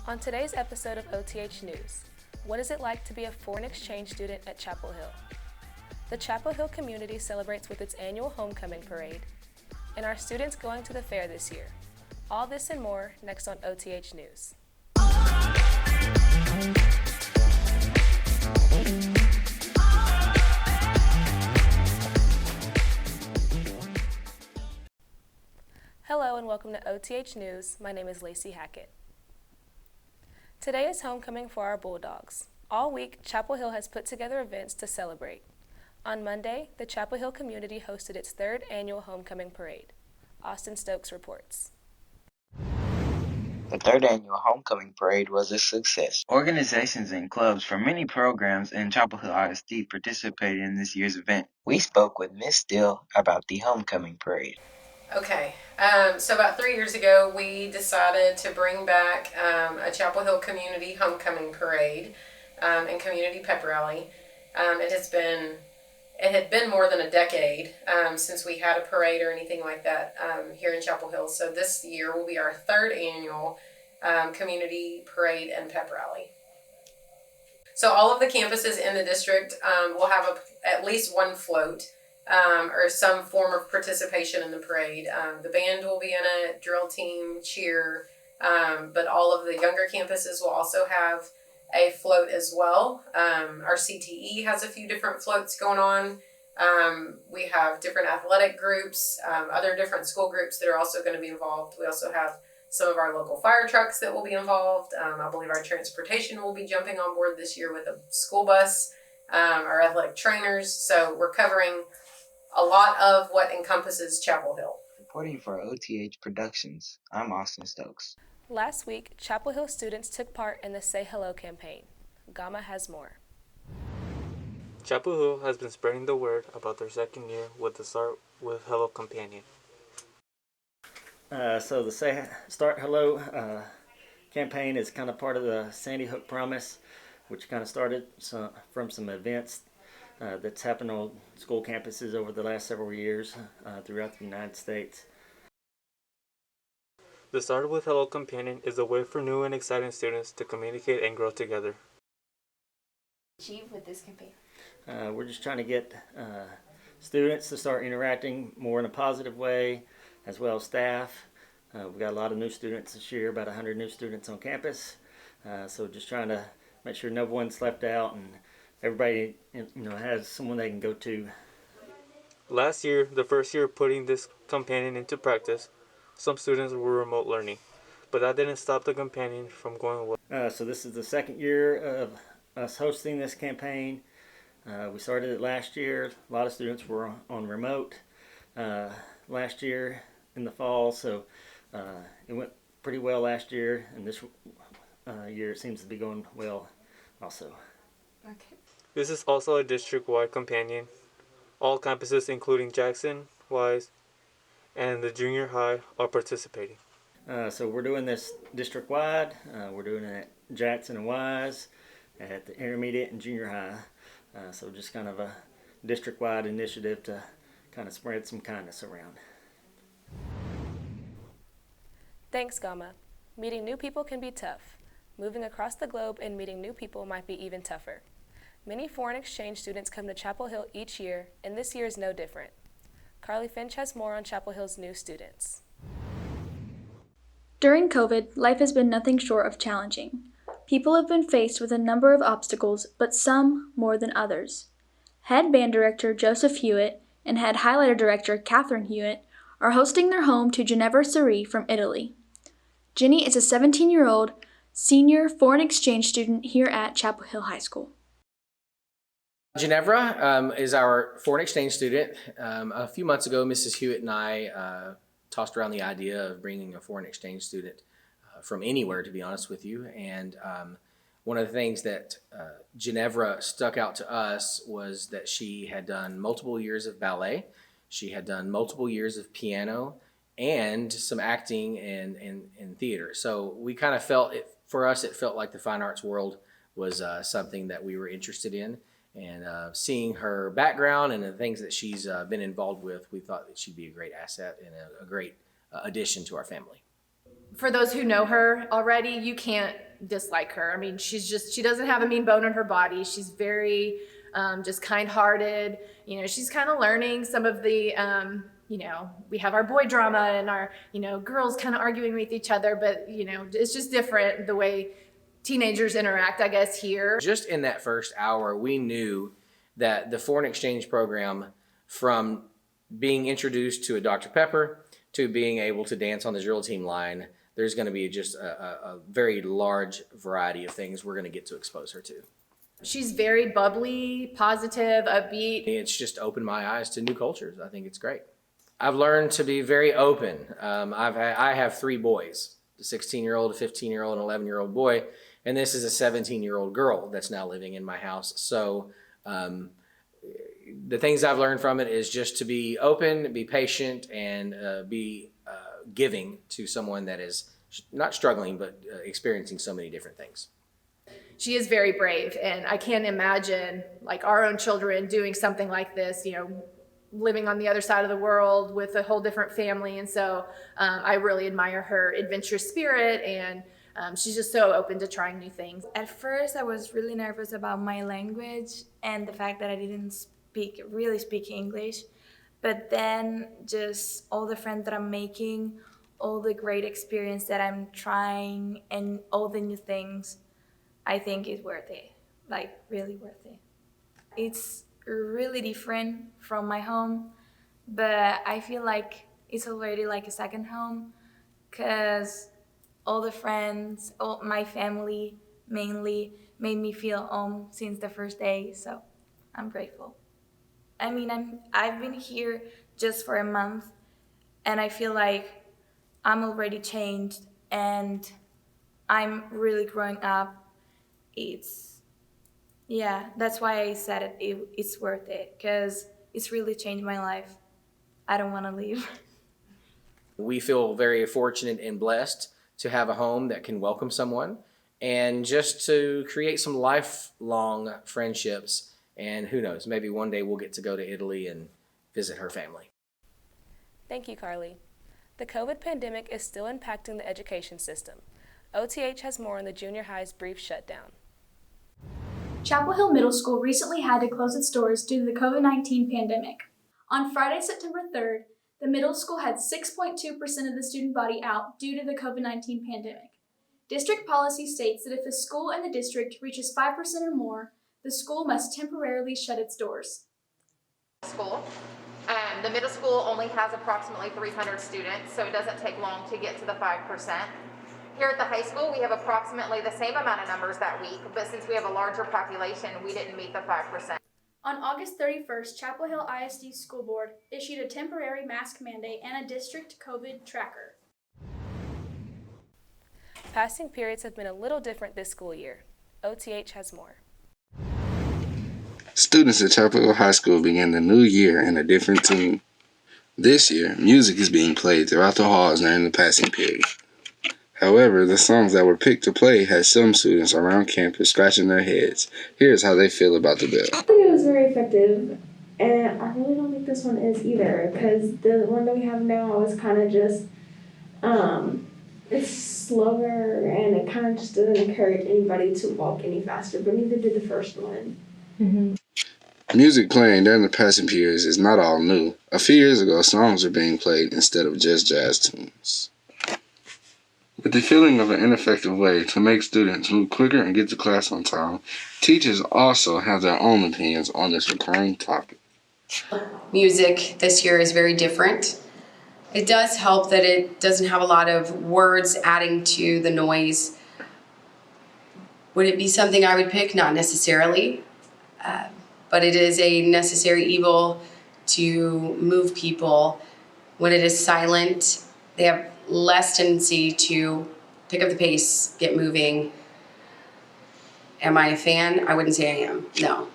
On today's episode of OTH News, what is it like to be a foreign exchange student at Chapel Hill? The Chapel Hill community celebrates with its annual homecoming parade, and are students going to the fair this year? All this and more next on OTH News. Hello and welcome to OTH News. My name is Lacey Hackett. Today is homecoming for our Bulldogs. All week, Chapel Hill has put together events to celebrate. On Monday, the Chapel Hill community hosted its third annual homecoming parade. Austin Stokes reports. The third annual homecoming parade was a success. Organizations and clubs from many programs in Chapel Hill ISD participated in this year's event. We spoke with Miss Steele about the homecoming parade. Okay, so about 3 years ago, we decided to bring back a Chapel Hill community homecoming parade and community pep rally. It had been more than a decade since we had a parade or anything like that here in Chapel Hill. So this year will be our third annual community parade and pep rally. So all of the campuses in the district will have at least one float. Or some form of participation in the parade. The band will be in it, drill team, cheer, but all of the younger campuses will also have a float as well. Our CTE has a few different floats going on. We have different athletic groups, other different school groups that are also going to be involved. We also have some of our local fire trucks that will be involved. I believe our transportation will be jumping on board this year with a school bus, our athletic trainers. So we're covering a lot of what encompasses Chapel Hill. Reporting for OTH Productions, I'm Austin Stokes. Last week, Chapel Hill students took part in the Say Hello campaign. Gama has more. Chapel Hill has been spreading the word about their second year with the Start with Hello Companion. So the Start Hello campaign is kind of part of the Sandy Hook Promise, which kind of started from some events that's happened on school campuses over the last several years throughout the United States. The Start with Hello Companion is a way for new and exciting students to communicate and grow together. Achieve with this campaign? We're just trying to get students to start interacting more in a positive way, as well as staff. We've got a lot of new students this year, about 100 new students on campus. So just trying to make sure no one's left out and everybody has someone they can go to. Last year, the first year of putting this companion into practice, some students were remote learning, but that didn't stop the companion from going well. So this is the second year of us hosting this campaign. We started it last year. A lot of students were on remote last year in the fall, so it went pretty well last year, and this year it seems to be going well also. Okay. This is also a district-wide companion. All campuses, including Jackson, Wise, and the junior high, are participating. So we're doing this district-wide. We're doing it at Jackson and Wise, at the intermediate and junior high. So just kind of a district-wide initiative to kind of spread some kindness around. Thanks, Gama. Meeting new people can be tough. Moving across the globe and meeting new people might be even tougher. Many foreign exchange students come to Chapel Hill each year, and this year is no different. Carly Finch has more on Chapel Hill's new students. During COVID, life has been nothing short of challenging. People have been faced with a number of obstacles, but some more than others. Head band director Joseph Hewitt and head highlighter director Catherine Hewitt are hosting their home to Ginevra Suri from Italy. Ginny is a 17-year-old senior foreign exchange student here at Chapel Hill High School. Ginevra is our foreign exchange student. A few months ago, Mrs. Hewitt and I tossed around the idea of bringing a foreign exchange student from anywhere, to be honest with you. And one of the things that Ginevra stuck out to us was that she had done multiple years of ballet. She had done multiple years of piano and some acting and theater. So we kind of felt it, for us, it felt like the fine arts world was something that we were interested in. And seeing her background and the things that she's been involved with, we thought that she'd be a great asset and a great addition to our family. For those who know her already, you can't dislike her. I mean, she doesn't have a mean bone in her body. She's very just kind-hearted. You know, she's kind of learning some of the, you know, we have our boy drama and our, you know, girls kind of arguing with each other, but, you know, it's just different the way teenagers interact, I guess, here. Just in that first hour, we knew that the foreign exchange program, from being introduced to a Dr. Pepper to being able to dance on the drill team line, there's going to be just a very large variety of things we're going to get to expose her to. She's very bubbly, positive, upbeat. It's just opened my eyes to new cultures. I think it's great. I've learned to be very open. I have 3 boys, a 16-year-old, a 15-year-old, and an 11-year-old boy, and this is a 17-year-old girl that's now living in my house. So the things I've learned from it is just to be open, be patient, and be giving to someone that is not struggling, but experiencing so many different things. She is very brave, and I can't imagine like our own children doing something like this, you know, living on the other side of the world with a whole different family. And so I really admire her adventurous spirit, and she's just so open to trying new things. At first, I was really nervous about my language and the fact that I didn't really speak English. But then just all the friends that I'm making, all the great experience that I'm trying, and all the new things, I think it's worth it, like really worth it. It's really different from my home, but I feel like it's already like a second home, because all the friends, all my family mainly made me feel home since the first day, so I'm grateful. I mean, I've been here just for a month, and I feel like I'm already changed, and I'm really growing up. That's why I said it's worth it, because it's really changed my life. I don't want to leave. We feel very fortunate and blessed to have a home that can welcome someone, and just to create some lifelong friendships. And who knows, maybe one day we'll get to go to Italy and visit her family. Thank you, Carly. The COVID pandemic is still impacting the education system. OTH has more on the junior high's brief shutdown. Chapel Hill Middle School recently had to close its doors due to the COVID-19 pandemic. On Friday, September 3rd, the middle school had 6.2% of the student body out due to the COVID-19 pandemic. District policy states that if a school in the district reaches 5% or more, the school must temporarily shut its doors. School. The middle school only has approximately 300 students, so it doesn't take long to get to the 5%. Here at the high school, we have approximately the same amount of numbers that week, but since we have a larger population, we didn't meet the 5%. On August 31st, Chapel Hill ISD School Board issued a temporary mask mandate and a district COVID tracker. Passing periods have been a little different this school year. OTH has more. Students at Chapel Hill High School begin the new year in a different tune. This year, music is being played throughout the halls during the passing period. However, the songs that were picked to play had some students around campus scratching their heads. Here's how they feel about the bell. I think it was very effective, and I really don't think this one is either, because the one that we have now is kind of just, it's slower, and it kind of just doesn't encourage anybody to walk any faster, but neither did the first one. Mm-hmm. Music playing during the passing periods is not all new. A few years ago, songs were being played instead of just jazz tunes. With the feeling of an ineffective way to make students move quicker and get to class on time, teachers also have their own opinions on this recurring topic. Music this year is very different. It does help that it doesn't have a lot of words adding to the noise. Would it be something I would pick? Not necessarily. But it is a necessary evil to move people. When it is silent, they have less tendency to pick up the pace, get moving. Am I a fan? I wouldn't say I am, no.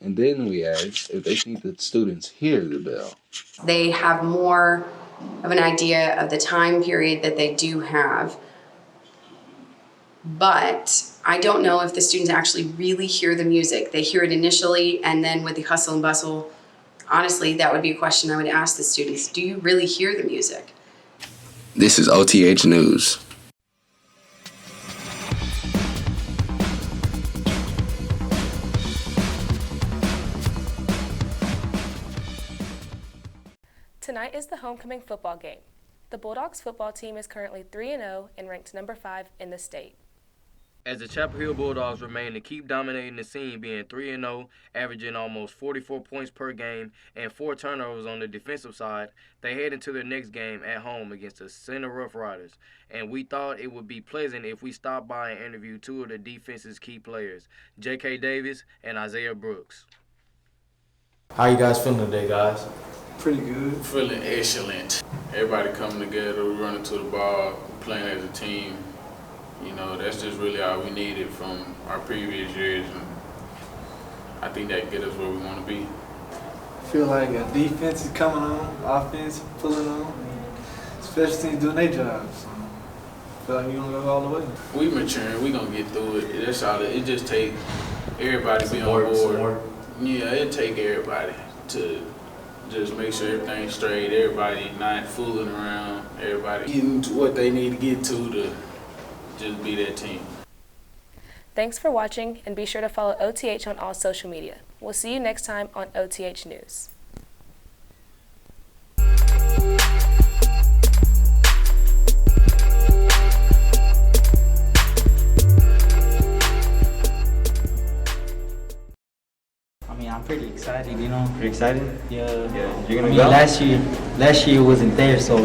And then we asked if they think that students hear the bell. They have more of an idea of the time period that they do have. But I don't know if the students actually really hear the music. They hear it initially, and then with the hustle and bustle, honestly, that would be a question I would ask the students. Do you really hear the music? This is OTH News. Tonight is the homecoming football game. The Bulldogs football team is currently 3-0 and ranked number 5 in the state. As the Chapel Hill Bulldogs remain to keep dominating the scene, being 3-0, averaging almost 44 points per game and 4 turnovers on the defensive side, they head into their next game at home against the Center Rough Riders. And we thought it would be pleasant if we stopped by and interviewed 2 of the defense's key players, J.K. Davis and Isaiah Brooks. How you guys feeling today, guys? Pretty good. Feeling excellent. Everybody coming together, running to the ball, playing as a team. You know, that's just really all we needed from our previous years, and I think that get us where we want to be. Feel like a defense is coming on, offense pulling on, special teams doing their jobs. So feel like we gonna go all the way. We maturing, we gonna get through it. That's all. It just take everybody to be on board. Yeah, it take everybody to just make sure everything's straight. Everybody not fooling around. Everybody getting to what they need to get to just be that team. Thanks for watching, and be sure to follow OTH on all social media. We'll see you next time on OTH News. I'm pretty excited, you know. You're excited? Yeah. You're gonna go? Last year wasn't there, so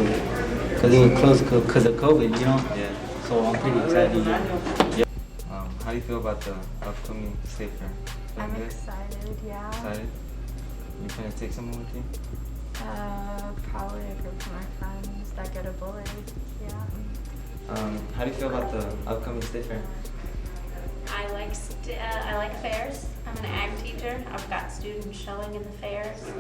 because it was closed because of COVID, you know. Yeah. So I'm pretty excited. Yeah. How do you feel about the upcoming state fair? I'm excited, yeah. Excited? You gonna take someone with you? Probably a group of my friends that go to Bullard, yeah. How do you feel about the upcoming state fair? I like fairs. I'm an ag teacher. I've got students showing in the fairs.